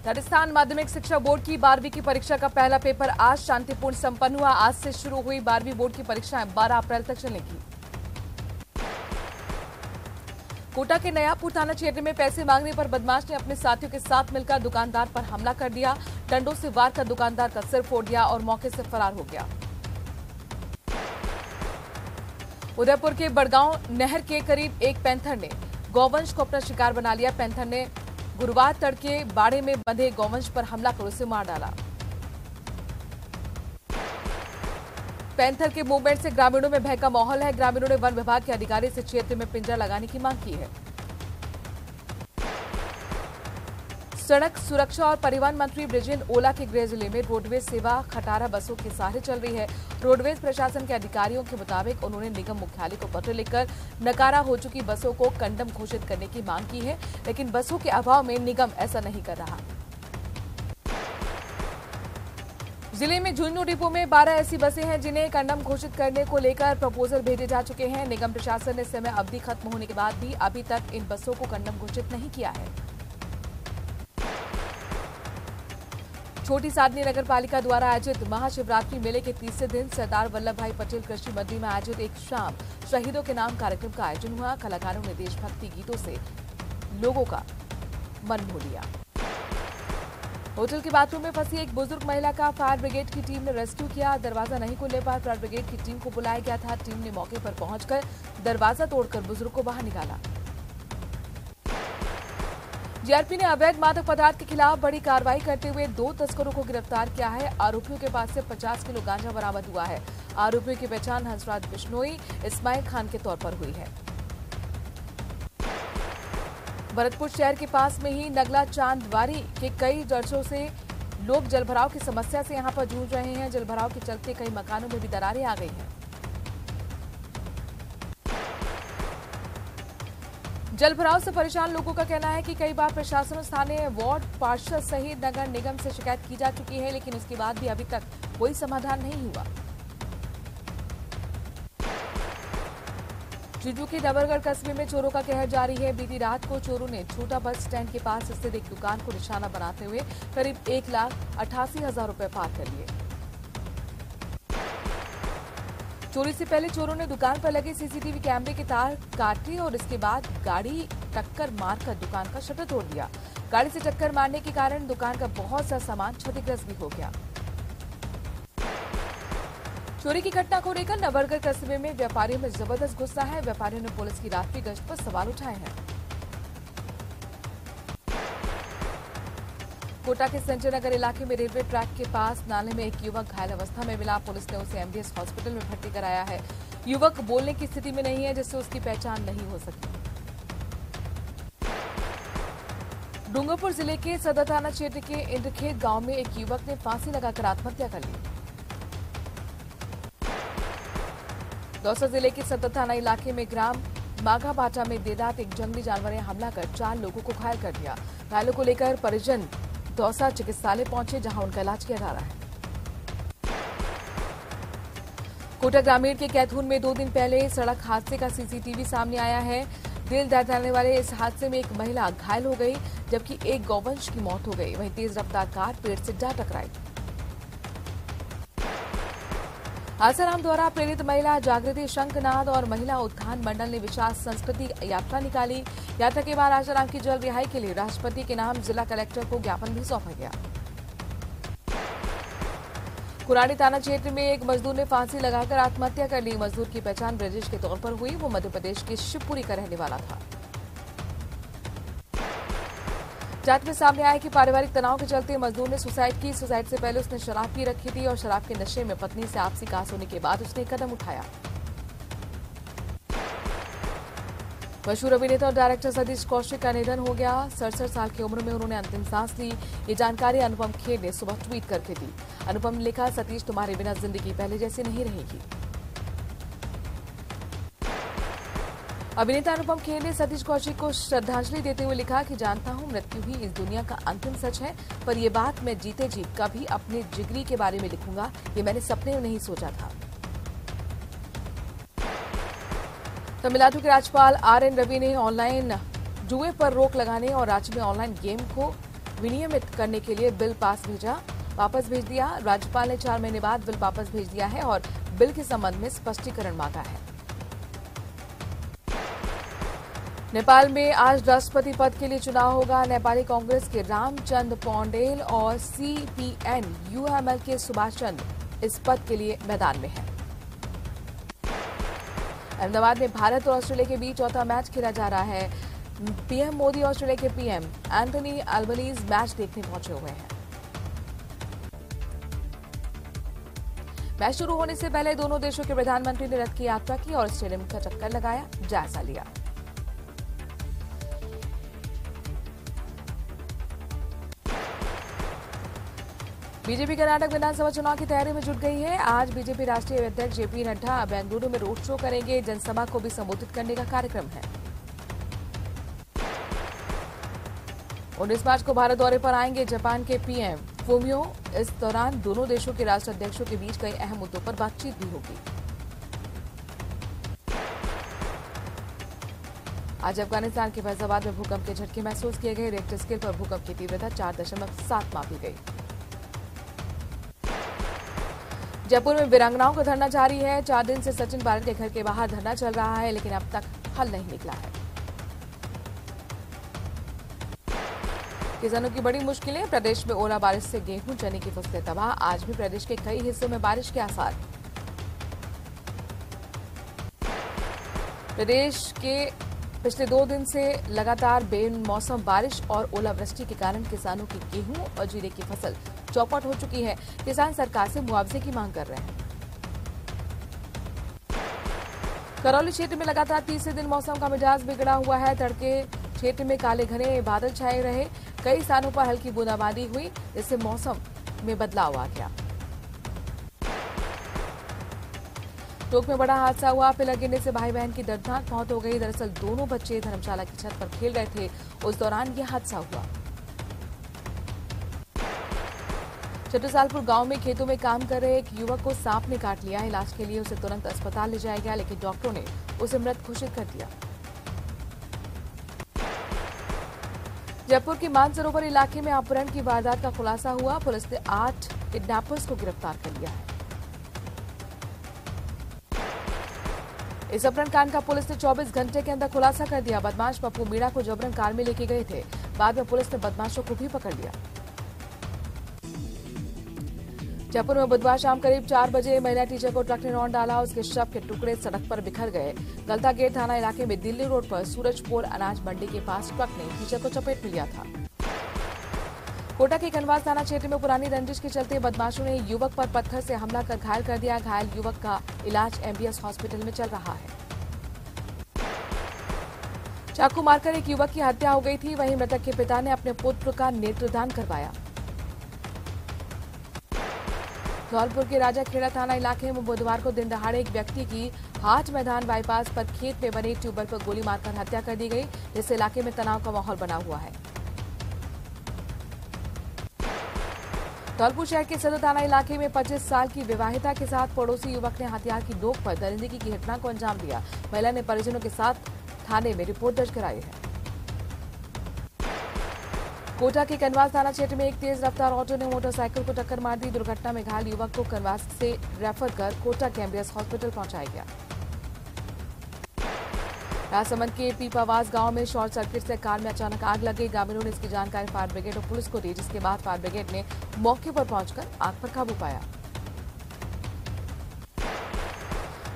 राजस्थान माध्यमिक शिक्षा बोर्ड की 12वीं की परीक्षा का पहला पेपर आज शांतिपूर्ण संपन्न हुआ। आज से शुरू हुई 12वीं बोर्ड की परीक्षाएं 12 अप्रैल तक चलेंगी। कोटा के नयापुर थाना क्षेत्र में पैसे मांगने पर बदमाश ने अपने साथियों के साथ मिलकर दुकानदार पर हमला कर दिया। डंडों से वार कर दुकानदार का सिर फोड़ दिया और मौके से फरार हो गया। उदयपुर के बड़गांव नहर के करीब एक पैंथर ने गौवंश को अपना शिकार बना लिया। पैंथर ने गुरुवार तड़के बाड़े में बंधे गौवंश पर हमला कर उसे मार डाला। पैंथर के मूवमेंट से ग्रामीणों में भय का माहौल है। ग्रामीणों ने वन विभाग के अधिकारी से क्षेत्र में पिंजरा लगाने की मांग की है। सड़क सुरक्षा और परिवहन मंत्री बृजेंद्र ओला के गृह जिले में रोडवेज सेवा खटारा बसों के सहारे चल रही है। रोडवेज प्रशासन के अधिकारियों के मुताबिक उन्होंने निगम मुख्यालय को पत्र लिखकर नकारा हो चुकी बसों को कंडम घोषित करने की मांग की है, लेकिन बसों के अभाव में निगम ऐसा नहीं कर रहा। जिले में झुंझुनू डिपो में 12 ऐसी बसें हैं जिन्हें कंडम घोषित करने को लेकर प्रपोजल भेजे जा चुके हैं। निगम प्रशासन ने समय अवधि खत्म होने के बाद भी अभी तक इन बसों को कंडम घोषित नहीं किया है। छोटी सादनी नगर पालिका द्वारा आयोजित महाशिवरात्रि मेले के तीसरे दिन सरदार वल्लभ भाई पटेल कृषि मंडी में आयोजित एक शाम शहीदों के नाम कार्यक्रम का आयोजन हुआ। कलाकारों ने देशभक्ति गीतों से लोगों का मन मोह लिया। होटल के बाथरूम में फंसी एक बुजुर्ग महिला का फायर ब्रिगेड की टीम ने रेस्क्यू किया। दरवाजा नहीं खुलने पर फायर ब्रिगेड की टीम को बुलाया गया था। टीम ने मौके पर पहुंचकर दरवाजा तोड़कर बुजुर्ग को बाहर निकाला। जीआरपी ने अवैध मादक पदार्थ के खिलाफ बड़ी कार्रवाई करते हुए 2 तस्करों को गिरफ्तार किया है। आरोपियों के पास से 50 किलो गांजा बरामद हुआ है। आरोपियों की पहचान हंसराज बिश्नोई इस्माइल खान के तौर पर हुई है। भरतपुर शहर के पास में ही नगला चांदवारी के कई वर्षों से लोग जलभराव की समस्या से यहां पर जूझ रहे हैं। जलभराव के चलते कई मकानों में भी दरारें आ गई हैं। जलभराव से परेशान लोगों का कहना है कि कई बार प्रशासन और स्थानीय वार्ड पार्षद सहित नगर निगम से शिकायत की जा चुकी है, लेकिन उसके बाद भी अभी तक कोई समाधान नहीं हुआ। झुंझुनू के डबरगढ़ कस्बे में चोरों का कहर जारी है। बीती रात को चोरों ने छोटा बस स्टैंड के पास स्थित एक दुकान को निशाना बनाते हुए करीब 1,88,000 रुपए पार कर लिए। चोरी से पहले चोरों ने दुकान पर लगे सीसीटीवी कैमरे के तार काटे और इसके बाद गाड़ी टक्कर मारकर दुकान का शटर तोड़ दिया। गाड़ी से टक्कर मारने के कारण दुकान का बहुत सा सामान क्षतिग्रस्त भी हो गया। चोरी की घटना को लेकर नवरगढ़ कस्बे में व्यापारियों में जबरदस्त गुस्सा है। व्यापारियों ने पुलिस की रात्रि गश्त पर सवाल उठाए हैं। कोटा के सेंटर नगर इलाके में रेलवे ट्रैक के पास नाले में एक युवक घायल अवस्था में मिला। पुलिस ने उसे एमडीएस हॉस्पिटल में भर्ती कराया है। युवक बोलने की स्थिति में नहीं है, जिससे उसकी पहचान नहीं हो सकी। डूंगरपुर जिले के सदर थाना क्षेत्र के इंद्रखेत गांव में एक युवक ने फांसी लगाकर आत्महत्या कर ली। दौसा जिले के सदर थाना इलाके में ग्राम माघाबाटा में देर रात एक जंगली जानवर ने हमला कर 4 लोगों को घायल कर दिया। घायलों को लेकर परिजन दौसा चिकित्सालय पहुंचे, जहां उनका इलाज किया जा रहा है। कोटा ग्रामीण के कैथून में 2 दिन पहले सड़क हादसे का सीसीटीवी सामने आया है। दिल दहलाने वाले इस हादसे में एक महिला घायल हो गई, जबकि एक गौवंश की मौत हो गई। वहीं तेज रफ्तार कार पेड़ से जा टकराई। आसाराम द्वारा प्रेरित महिला जागृति शंखनाद और महिला उत्थान मंडल ने विशाल संस्कृति यात्रा निकाली। यात्रा के बाद आसाराम की जल्द रिहाई के लिए राष्ट्रपति के नाम जिला कलेक्टर को ज्ञापन भी सौंपा गया। कुरानी थाना क्षेत्र में एक मजदूर ने फांसी लगाकर आत्महत्या कर ली। मजदूर की पहचान ब्रजेश के तौर पर हुई। वो मध्य प्रदेश के शिवपुरी का रहने वाला था। जांच में सामने आया कि पारिवारिक तनाव के चलते मजदूर ने सुसाइड की। सुसाइड से पहले उसने शराब पी रखी थी और शराब के नशे में पत्नी से आपसी कहास होने के बाद उसने कदम उठाया। मशहूर अभिनेता और डायरेक्टर सतीश कौशिक का निधन हो गया। 67 साल की उम्र में उन्होंने अंतिम सांस ली। ये जानकारी अनुपम खेर ने सुबह ट्वीट करके दी। अनुपम ने लिखा, सतीश तुम्हारे बिना जिंदगी पहले जैसी नहीं रहेगी। अभिनेता अनुपम खेर ने सतीश कौशिक को श्रद्धांजलि देते हुए लिखा कि जानता हूं मृत्यु ही इस दुनिया का अंतिम सच है, पर यह बात मैं जीते जी कभी अपने जिगरी के बारे में लिखूंगा, ये मैंने सपने में नहीं सोचा था। तमिलनाडु के राज्यपाल आर एन रवि ने ऑनलाइन जुए पर रोक लगाने और राज्य में ऑनलाइन गेम को विनियमित करने के लिए बिल वापस भेज दिया। राज्यपाल ने 4 महीने बाद बिल वापस भेज दिया है और बिल के संबंध में स्पष्टीकरण मांगा है। नेपाल में आज राष्ट्रपति पद के लिए चुनाव होगा। नेपाली कांग्रेस के रामचंद्र पौडेल और सीपीएन यूएमएल के सुभाष चंद्र इस पद के लिए मैदान में हैं। अहमदाबाद में भारत और ऑस्ट्रेलिया के बीच चौथा मैच खेला जा रहा है। पीएम मोदी ऑस्ट्रेलिया के पीएम एंथनी अल्बनीज मैच देखने पहुंचे हुए हैं। मैच शुरू होने से पहले दोनों देशों के प्रधानमंत्री ने रथ की यात्रा की और स्टेडियम का चक्कर लगाया, जायजा लिया। बीजेपी कर्नाटक विधानसभा चुनाव की तैयारी में जुट गई है। आज बीजेपी राष्ट्रीय अध्यक्ष जेपी नड्डा बेंगलुरु में रोड शो करेंगे। जनसभा को भी संबोधित करने का कार्यक्रम है। 19 मार्च को भारत दौरे पर आएंगे जापान के पीएम फूमियो। इस दौरान दोनों देशों के राष्ट्राध्यक्षों के बीच कई अहम मुद्दों पर बातचीत भी होगी। आज अफगानिस्तान के फैजाबाद में भूकंप के झटके महसूस किए गए। रिक्टर स्केल पर भूकंप की तीव्रता 4.7 मापी गई। जयपुर में वीरांगनाओं का धरना जारी है। 4 दिन से सचिन पायलट के घर के बाहर धरना चल रहा है, लेकिन अब तक हल नहीं निकला है। किसानों की बड़ी मुश्किलें। प्रदेश में ओला बारिश से गेहूं चने की फसलें तबाह। आज भी प्रदेश के कई हिस्सों में बारिश के आसार। प्रदेश के पिछले 2 दिन से लगातार बेमौसम बारिश और ओलावृष्टि के कारण किसानों की गेहूं और जीरे की फसल चौपट हो चुकी है। किसान सरकार से मुआवजे की मांग कर रहे हैं। करौली क्षेत्र में लगातार तीसरे दिन मौसम का मिजाज बिगड़ा हुआ है। तड़के क्षेत्र में काले घने बादल छाए रहे। कई स्थानों पर हल्की बूंदाबांदी हुई, जिससे मौसम में बदलाव आ गया। टोंक में बड़ा हादसा हुआ। पिलर गिरने से भाई बहन की दर्दनाक मौत हो गई। दरअसल दोनों बच्चे धर्मशाला की छत पर खेल रहे थे, उस दौरान यह हादसा हुआ। छत्रसालपुर गांव में खेतों में काम कर रहे एक युवक को सांप ने काट लिया। इलाज के लिए उसे तुरंत अस्पताल ले जाया गया, लेकिन डॉक्टरों ने उसे मृत घोषित कर दिया। जयपुर के मानसरोवर इलाके में अपहरण की वारदात का खुलासा हुआ। पुलिस ने 8 किडनैपर्स को गिरफ्तार कर लिया है। इस अपहरण कांड का पुलिस ने 24 घंटे के अंदर खुलासा कर दिया। बदमाश पप्पू मीणा को जबरन कार में लेके गए थे। बाद में पुलिस ने बदमाशों को भी पकड़ लिया। जयपुर में बुधवार शाम करीब 4 बजे महिला टीचर को ट्रक ने रौंद डाला। उसके शव के टुकड़े सड़क पर बिखर गए। गलता गेट थाना इलाके में दिल्ली रोड पर सूरजपोल अनाज मंडी के पास ट्रक ने टीचर को चपेट में लिया था। कोटा के कनवास थाना क्षेत्र में पुरानी रंजिश के चलते बदमाशों ने युवक पर पत्थर से हमला कर घायल कर दिया। घायल युवक का इलाज एमबीएस हॉस्पिटल में चल रहा है। चाकू मारकर एक युवक की हत्या हो गई थी। वहीं मृतक के पिता ने अपने पुत्र का नेत्रदान करवाया। धौलपुर के राजाखेड़ा थाना इलाके में बुधवार को दिन दहाड़े एक व्यक्ति की हाट मैदान बाईपास पर खेत में बने ट्यूबवेल पर गोली मारकर हत्या कर दी गई, जिससे इलाके में तनाव का माहौल बना हुआ है। धौलपुर शहर के सदर थाना इलाके में 25 साल की विवाहिता के साथ पड़ोसी युवक ने हथियार की नोक पर दरिंदगी की घटना को अंजाम दिया। महिला ने परिजनों के साथ थाने में रिपोर्ट दर्ज कराई है। कोटा के कनवास थाना क्षेत्र में एक तेज रफ्तार ऑटो ने मोटरसाइकिल को टक्कर मार दी। दुर्घटना में घायल युवक को कनवास से रेफर कर कोटा के एमबीएस हॉस्पिटल पहुंचाया गया। राजसमंद के पीपावास गांव में शॉर्ट सर्किट से कार में अचानक आग लग गई। ग्रामीणों ने इसकी जानकारी फायर ब्रिगेड और पुलिस को दी, जिसके बाद फायर ब्रिगेड ने मौके पर पहुंचकर आग पर काबू पाया।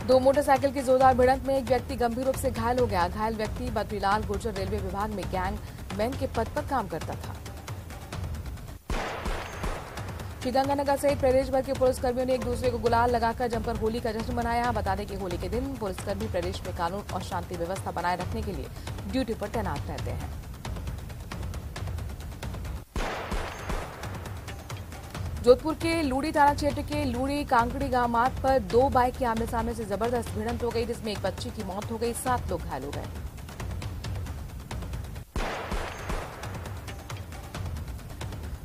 2 मोटरसाइकिल की जोरदार भिड़ंत में एक व्यक्ति गंभीर रूप से घायल हो गया। घायल व्यक्ति बद्रीलाल गुर्जर रेलवे विभाग में गैंगमैन के पद पर काम करता था। श्रीगंगानगर सहित प्रदेश भर के पुलिसकर्मियों ने एक दूसरे को गुलाल लगाकर जमकर होली का जश्न मनाया। बता दें कि होली के दिन पुलिसकर्मी प्रदेश में कानून और शांति व्यवस्था बनाए रखने के लिए ड्यूटी पर तैनात रहते हैं। जोधपुर के लूड़ी थाना क्षेत्र के लूड़ी कांकड़ी गांव मार्ग पर 2 बाइक के आमने सामने से जबरदस्त भिड़ंत हो गई, जिसमें एक बच्ची की मौत हो गई, 7 लोग घायल हो गए।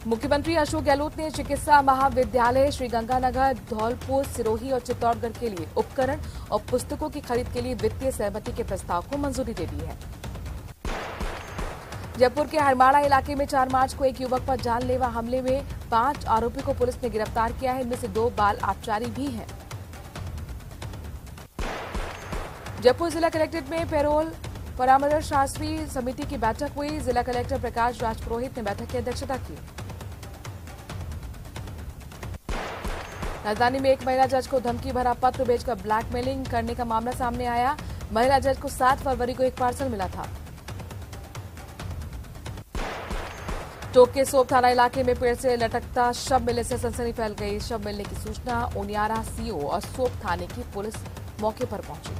मुख्यमंत्री अशोक गहलोत ने चिकित्सा महाविद्यालय श्रीगंगानगर, धौलपुर, सिरोही और चित्तौड़गढ़ के लिए उपकरण और पुस्तकों की खरीद के लिए वित्तीय सहमति के प्रस्ताव को मंजूरी दे दी है। जयपुर के हरमाड़ा इलाके में 4 मार्च को एक युवक पर जानलेवा हमले में 5 आरोपी को पुलिस ने गिरफ्तार किया है। इनमें से 2 बाल आबकारी भी हैं। जयपुर जिला कलेक्ट्रेट में पेरोल परामर्श शास्त्री समिति की बैठक हुई। जिला कलेक्टर प्रकाश राज पुरोहित ने बैठक की अध्यक्षता की। राजधानी में एक महिला जज को धमकी भरा पत्र भेजकर ब्लैकमेलिंग करने का मामला सामने आया। महिला जज को 7 फरवरी को एक पार्सल मिला था। टोंक के सोप थाना इलाके में पेड़ से लटकता शव मिलने से सनसनी फैल गई। शव मिलने की सूचना ओनियारा सीओ और सोप थाने की पुलिस मौके पर पहुंची।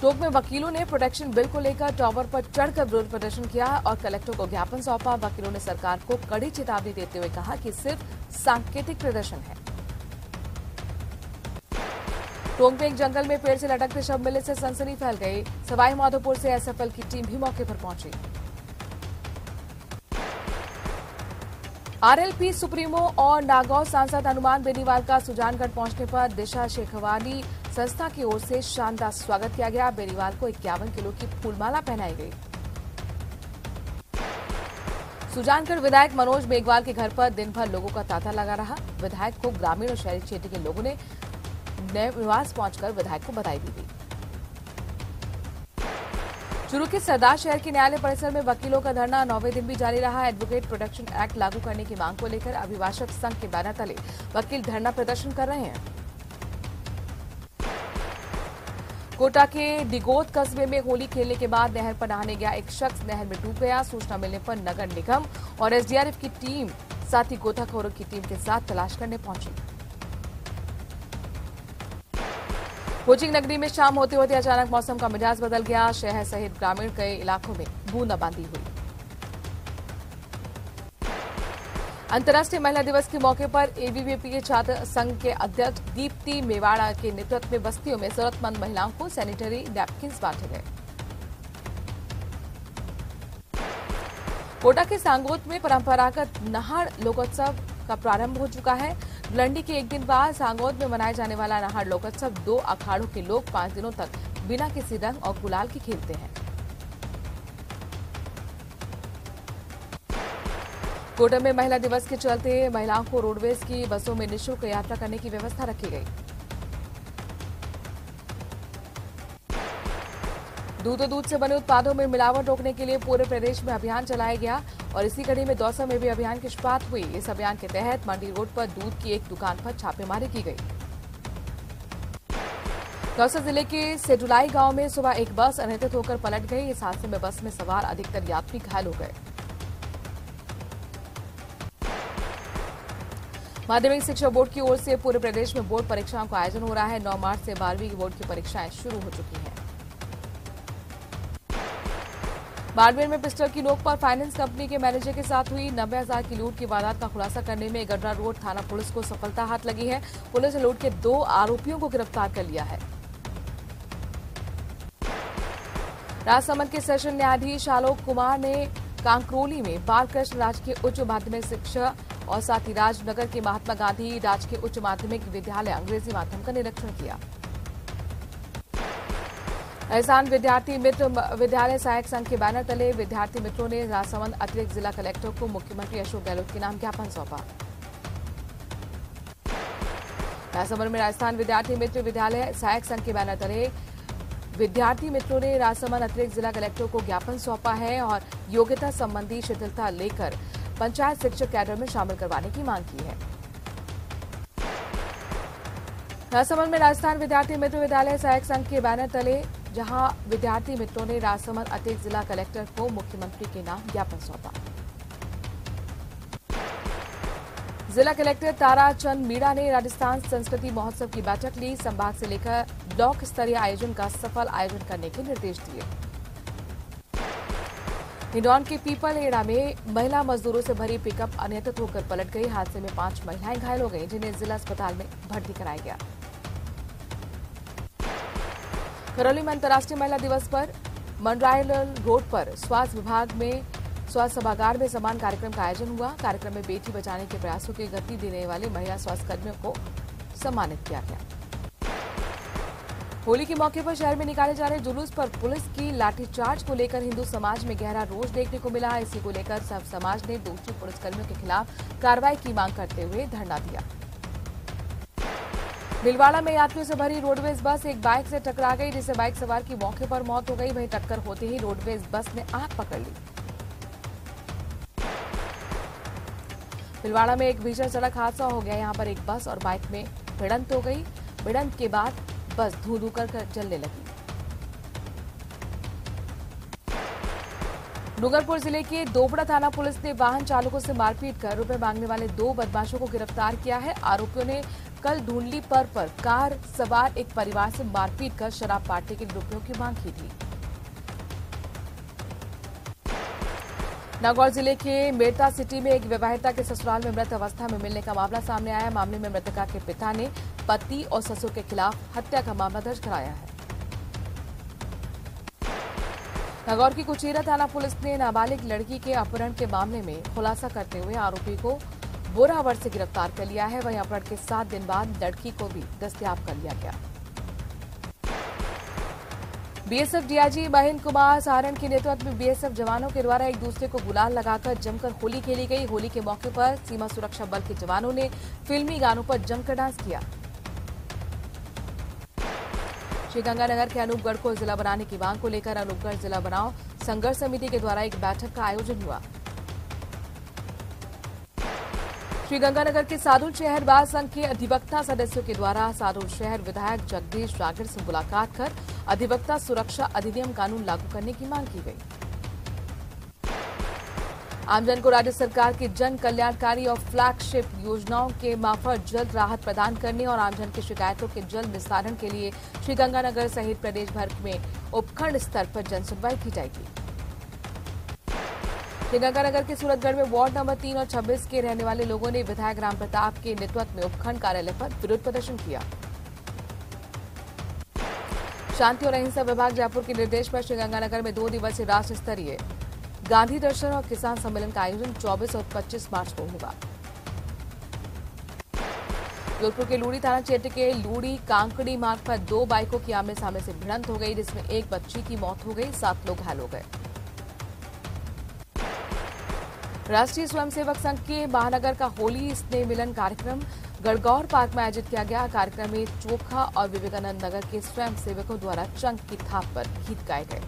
टोंक में वकीलों ने प्रोटेक्शन बिल को लेकर टावर पर चढ़कर विरोध प्रदर्शन किया और कलेक्टर को ज्ञापन सौंपा। वकीलों ने सरकार को कड़ी चेतावनी देते हुए कहा कि सिर्फ सांकेतिक प्रदर्शन है। टोंक में एक जंगल में पेड़ से लटकते शव मिलने से सनसनी फैल गई। सवाई माधोपुर से एसएफएल की टीम भी मौके पर पहुंची। आरएलपी सुप्रीमो और नागौर सांसद हनुमान बेनीवाल का सुजानगढ़ पहुंचने पर दिशा शेखवानी संस्था की ओर से शानदार स्वागत किया गया। बेनीवाल को 51 किलो की फूलमाला पहनाई गई। सुजानगढ़ विधायक मनोज मेघवाल के घर पर दिन भर लोगों का तांता लगा रहा। विधायक को ग्रामीण और शहरी क्षेत्र के लोगों ने नए निवास पहुंचकर विधायक को बधाई भी दी। चूरू के सरदार शहर के न्यायालय परिसर में वकीलों का धरना 9वें दिन भी जारी रहा। एडवोकेट प्रोटेक्शन एक्ट लागू करने की मांग को लेकर अभिभाषक संघ के बैनर तले वकील धरना प्रदर्शन कर रहे हैं। कोटा के डिगोत कस्बे में होली खेलने के बाद नहर पर नहाने गया एक शख्स नहर में डूब गया। सूचना मिलने पर नगर निगम और एसडीआरएफ की टीम साथ ही गोताखोरों की टीम के साथ तलाश करने पहुंची। कोचिंग नगरी में शाम होते होते अचानक मौसम का मिजाज बदल गया। शहर सहित ग्रामीण कई इलाकों में बूंदाबांदी हुई। अंतर्राष्ट्रीय महिला दिवस के मौके पर एबीवीपी के छात्र संघ के अध्यक्ष दीप्ति मेवाड़ा के नेतृत्व में बस्तियों में जरूरतमंद महिलाओं को सैनिटरी नैपकिन्स बांटे गए। कोटा के सांगोद में परंपरागत नहाड़ लोकोत्सव का प्रारंभ हो चुका है। धुलंडी के एक दिन बाद सांगोद में मनाया जाने वाला नहाड़ लोकोत्सव 2 अखाड़ों के लोग 5 दिनों तक बिना किसी रंग और गुलाल के खेलते हैं। कोटा में महिला दिवस के चलते महिलाओं को रोडवेज की बसों में निःशुल्क यात्रा करने की व्यवस्था रखी गई। दूध और दूध से बने उत्पादों में मिलावट रोकने के लिए पूरे प्रदेश में अभियान चलाया गया और इसी कड़ी में दौसा में भी अभियान की शुरुआत हुई। इस अभियान के तहत मंडी रोड पर दूध की एक दुकान पर छापेमारी की गई। दौसा जिले के सेडुलाई गांव में सुबह एक बस अनियंत्रित होकर पलट गई। इस हादसे में बस में सवार अधिकतर यात्री घायल हो गए। माध्यमिक शिक्षा बोर्ड की ओर से पूरे प्रदेश में बोर्ड परीक्षाओं का आयोजन हो रहा है। 9 मार्च से 12वीं बोर्ड की परीक्षाएं शुरू हो चुकी हैं। बाड़मेर में पिस्टल की नोक पर फाइनेंस कंपनी के मैनेजर के साथ हुई 90,000 की लूट की वारदात का खुलासा करने में गडरा रोड थाना पुलिस को सफलता हाथ लगी है। पुलिस ने लूट के 2 आरोपियों को गिरफ्तार कर लिया है। राजसमंद के सेशन न्यायाधीश आलोक कुमार ने कांकरोली में बालकृष्ण राजकीय उच्च माध्यमिक शिक्षा और साथ ही राजनगर के महात्मा गांधी राजकीय उच्च माध्यमिक विद्यालय अंग्रेजी माध्यम का निरीक्षण किया। राजस्थान विद्यार्थी मित्र विद्यालय सहायक संघ के बैनर तले विद्यार्थी मित्रों ने राजसमंद अतिरिक्त जिला कलेक्टर को मुख्यमंत्री अशोक गहलोत के नाम ज्ञापन सौंपा। राजसमंद में राजस्थान विद्यार्थी मित्र विद्यालय सहायक संघ के बैनर तले विद्यार्थी मित्रों ने राजसमंद अतिरिक्त जिला कलेक्टर को ज्ञापन सौंपा है और योग्यता संबंधी शिथिलता लेकर पंचायत शिक्षक कैडर में शामिल करवाने की मांग की है। राजसमंद में राजस्थान विद्यार्थी मित्र विद्यालय सहायक संघ के बैनर तले जहां विद्यार्थी मित्रों ने राजसमंद अतिरिक्त जिला कलेक्टर को मुख्यमंत्री के नाम ज्ञापन सौंपा। जिला कलेक्टर ताराचंद मीणा ने राजस्थान संस्कृति महोत्सव की बैठक ली। संभाग से लेकर ब्लॉक स्तरीय आयोजन का सफल आयोजन करने के निर्देश दिए। हिंडौन के पीपल एड़ा में महिला मजदूरों से भरी पिकअप अनियंत्रित होकर पलट गई। हादसे में 5 महिलाएं घायल हो गईं, जिन्हें जिला अस्पताल में भर्ती कराया गया। करौली में अंतर्राष्ट्रीय महिला दिवस पर मंडरायल रोड पर स्वास्थ्य विभाग में स्वास्थ्य सभागार में सम्मान कार्यक्रम का आयोजन हुआ। कार्यक्रम में बेटी बचाने के प्रयासों की गति देने वाले महिला स्वास्थ्य कर्मियों को सम्मानित किया गया। होली के मौके पर शहर में निकाले जा रहे जुलूस पर पुलिस की लाठीचार्ज को लेकर हिंदू समाज में गहरा रोष देखने को मिला है। इसी को लेकर सब समाज ने दोषी पुलिसकर्मियों के खिलाफ कार्रवाई की मांग करते हुए धरना दिया। भीलवाड़ा में यात्रियों से भरी रोडवेज बस एक बाइक से टकरा गई, जिससे बाइक सवार की मौके पर मौत हो गई। वहीं टक्कर होते ही रोडवेज बस ने आग पकड़ ली। भीलवाड़ा में एक भीषण सड़क हादसा हो गया। यहां पर एक बस और बाइक में भिड़ंत हो गई। भिड़ंत के बाद बस धू-धू कर जलने लगी। डूंगरपुर जिले के दोबड़ा थाना पुलिस ने वाहन चालकों से मारपीट कर रुपए मांगने वाले 2 बदमाशों को गिरफ्तार किया है। आरोपियों ने कल ढूंढली पर कार सवार एक परिवार से मारपीट कर शराब बांटने के रुपयों की मांग की थी। नागौर जिले के मेड़ता सिटी में एक विवाहिता के ससुराल में मृत अवस्था में मिलने का मामला सामने आया है। मामले में मृतका के पिता ने पति और ससुर के खिलाफ हत्या का मामला दर्ज कराया है। नागौर की कुचीरा थाना पुलिस ने नाबालिग लड़की के अपहरण के मामले में खुलासा करते हुए आरोपी को बोरावड़ से गिरफ्तार कर लिया है। वहीं अपहरण के 7 दिन बाद लड़की को भी दस्तयाब कर लिया गया। बीएसएफ डीआईजी महेंद्र कुमार सहारण के नेतृत्व में बीएसएफ जवानों के द्वारा एक दूसरे को गुलाल लगाकर जमकर होली खेली गई। होली के मौके पर सीमा सुरक्षा बल के जवानों ने फिल्मी गानों पर जमकर डांस किया। श्रीगंगानगर के अनूपगढ़ को जिला बनाने की मांग को लेकर अनूपगढ़ जिला बनाओ संघर्ष समिति के द्वारा एक बैठक का आयोजन हुआ। श्रीगंगानगर के सादुल शहर बार संघ के अधिवक्ता सदस्यों के द्वारा सादुल शहर विधायक जगदीश रागर से मुलाकात कर अधिवक्ता सुरक्षा अधिनियम कानून लागू करने की मांग की गई। आमजन को राज्य सरकार की जन कल्याणकारी और फ्लैगशिप योजनाओं के मार्फत जल्द राहत प्रदान करने और आमजन की शिकायतों के जल्द निस्तारण के लिए श्रीगंगानगर सहित प्रदेश भर में उपखंड स्तर पर जन सुनवाई की जाएगी। श्रीगंगानगर के सूरतगढ़ में वार्ड नंबर 3 और 26 के रहने वाले लोगों ने विधायक राम प्रताप के नेतृत्व में उपखंड कार्यालय पर विरोध प्रदर्शन किया। शांति और अहिंसा विभाग जयपुर के निर्देश पर श्रीगंगानगर में 2 दिवसीय राष्ट्र स्तरीय गांधी दर्शन और किसान सम्मेलन का आयोजन 24 और 25 मार्च को होगा। जोधपुर के लूड़ी थाना क्षेत्र के लूड़ी कांकड़ी मार्ग पर 2 बाइकों की आमने सामने से भिड़ंत हो गई, जिसमें एक बच्ची की मौत हो गई, 7 लोग घायल हो गए। राष्ट्रीय स्वयंसेवक संघ के महानगर का होली स्नेह मिलन कार्यक्रम गढ़गौर पार्क में आयोजित किया गया। कार्यक्रम में चोखा और विवेकानंद नगर के स्वयंसेवकों द्वारा चंग की थाप पर गीत गाए गए।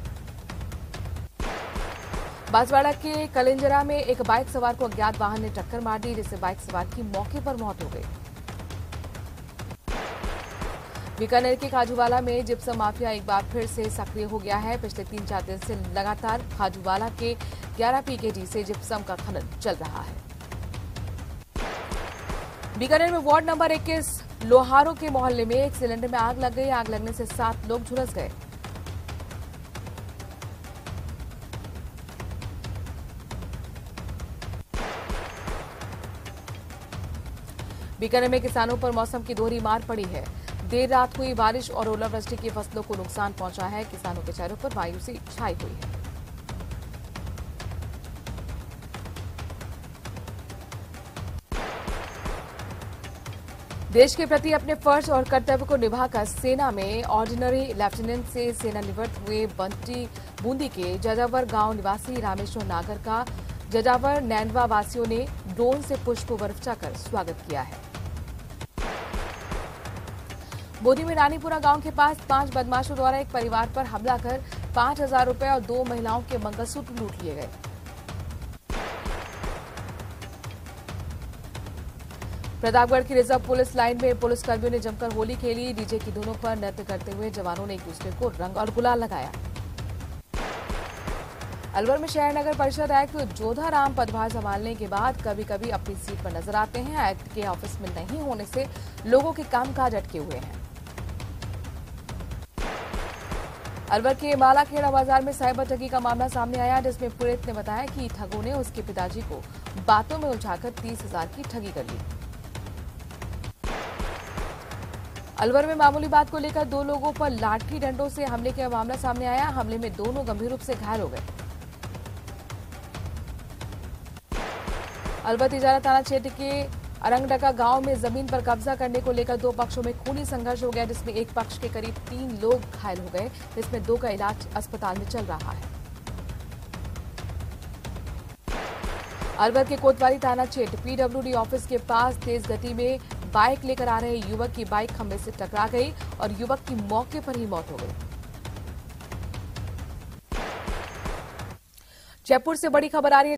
बांसवाड़ा के कलिंजरा में एक बाइक सवार को अज्ञात वाहन ने टक्कर मार दी, जिससे बाइक सवार की मौके पर मौत हो गई। बीकानेर के खाजूवाला में जिप्सम माफिया एक बार फिर से सक्रिय हो गया है। पिछले 3-4 दिन से लगातार खाजूवाला के 11 पीकेजी से जिप्सम का खनन चल रहा है। बीकानेर में वार्ड नंबर 21 लोहारों के मोहल्ले में एक सिलेंडर में आग लग गई। आग लगने से 7 लोग झुलस गए। बीकानेर में किसानों पर मौसम की दोहरी मार पड़ी है। देर रात हुई बारिश और ओलावृष्टि की फसलों को नुकसान पहुंचा है। किसानों के चेहरों पर मायूसी सी छाई हुई है। देश के प्रति अपने फर्ज और कर्तव्य को निभाकर सेना में ऑर्डिनरी लेफ्टिनेंट से सेनानिवृत्त हुए बंटी बूंदी के जजावर गांव निवासी रामेश्वर नागर का जजावर नैनवा वासियों ने ड्रोन से पुष्प वर्षा कर स्वागत किया है। बूंदी में रानीपुरा गांव के पास 5 बदमाशों द्वारा एक परिवार पर हमला कर 5,000 रुपए और 2 महिलाओं के मंगलसूत्र लूट लिए गए। प्रतापगढ़ की रिजर्व पुलिस लाइन में पुलिसकर्मियों ने जमकर होली खेली। डीजे की धुनों पर नृत्य करते हुए जवानों ने एक दूसरे को रंग और गुलाल लगाया। अलवर में शहर नगर परिषद आयुक्त जोधाराम पदभार संभालने के बाद कभी कभी अपनी सीट पर नजर आते हैं। आयुक्त के ऑफिस में नहीं होने से लोगों के कामकाज अटके हुए हैं। अलवर के मालाखेड़ा बाजार में साइबर ठगी का मामला सामने आया, जिसमें पीड़ित ने बताया कि ठगों ने उसके पिताजी को बातों में उलझाकर 30,000 की ठगी कर ली। अलवर में मामूली बात को लेकर 2 लोगों पर लाठी डंडों से हमले का मामला सामने आया। हमले में दोनों गंभीर रूप से घायल हो गए। अलवर तिजारा थाना क्षेत्र के अरंगडका गांव में जमीन पर कब्जा करने को लेकर दो पक्षों में खूनी संघर्ष हो गया, जिसमें एक पक्ष के करीब 3 लोग घायल हो गए, जिसमें 2 का इलाज अस्पताल में चल रहा है। अलवर के कोतवाली थाना क्षेत्र पीडब्ल्यूडी ऑफिस के पास तेज गति में बाइक लेकर आ रहे युवक की बाइक खंभे से टकरा गई और युवक की मौके पर ही मौत हो गई। जयपुर से बड़ी खबर आ रही है।